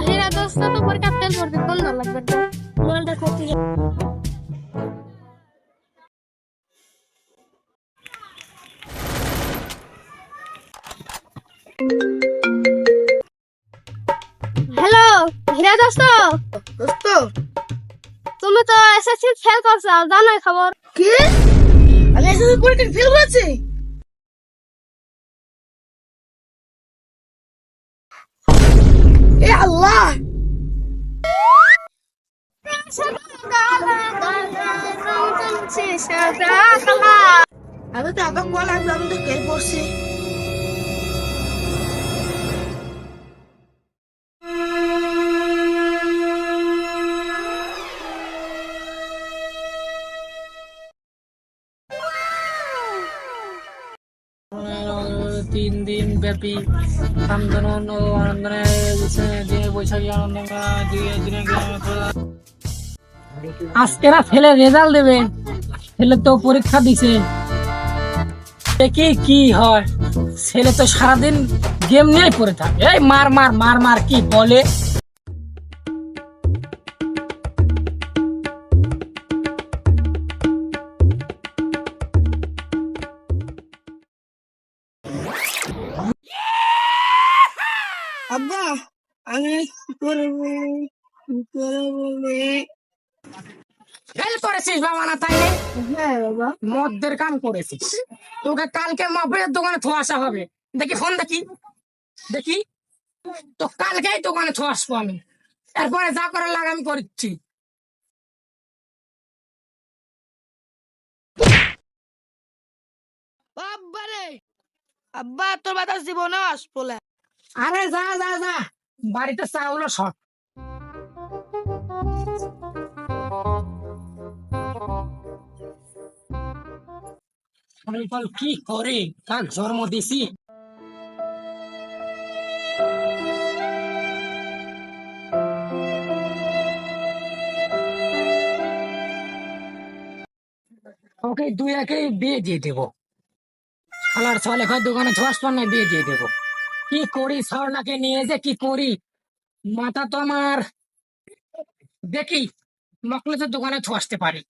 হেরা দোস্ত তো পরীক্ষা ফেল করতে কোন দল লাগবে তো মোবাইলটা করতে হ্যালো হীরা দোস্ত দোস্ত তুমি তো এসএসসি ফেল করছো জানো খবর কি আমি এসএসসি পরীক্ষা ফেল করেছি? এ আল্লাহ, আমি তো আবার বল আমি তো ফেল করছি। তিন দিন ব্যাপী আন্দোলন ও আন্দোলনে দিনে বৈশাখী আনন্দ আজকেরা ছেলে রেজাল্ট দেবে, ছেলে তো পরীক্ষা দিছে, দেখি কি হয়। ছেলে তো সারাদিন গেম নিয়ে পড়ে থাকে, এই মার মার মার মার কি বলে। আব্বা আমি কি করবো কি করবো ফেল করেছিস বাবা না তাই রে? হ্যাঁ বাবা। মদের কাম করেছিস, তোকে কালকে মফের দোকানে থো আসা হবে। দেখি ফোন দেখি দেখি, তো কালকেই দোকানে থো আসবো আমি, এরপরে যা করার লাগে আমি করছি। আব্বা রে, আব্বা তোর বাতাস দিব না আসবলে। আরে যা যা যা, বাড়িতে চাউল সব। ফল কি করে কাক জন্ম দিছি। ওকে দুই একে বিয়ে দিয়ে দেবো, খালার ছলে হয় দোকানে ছয়াস পান্নে বিয়ে দিয়ে দেবো। কি করি সরলাকে নিয়ে যে কি করি, মাথা তো আমার, দেখি মকলেদের দোকানে ছুঁয়ে আসতে পারি।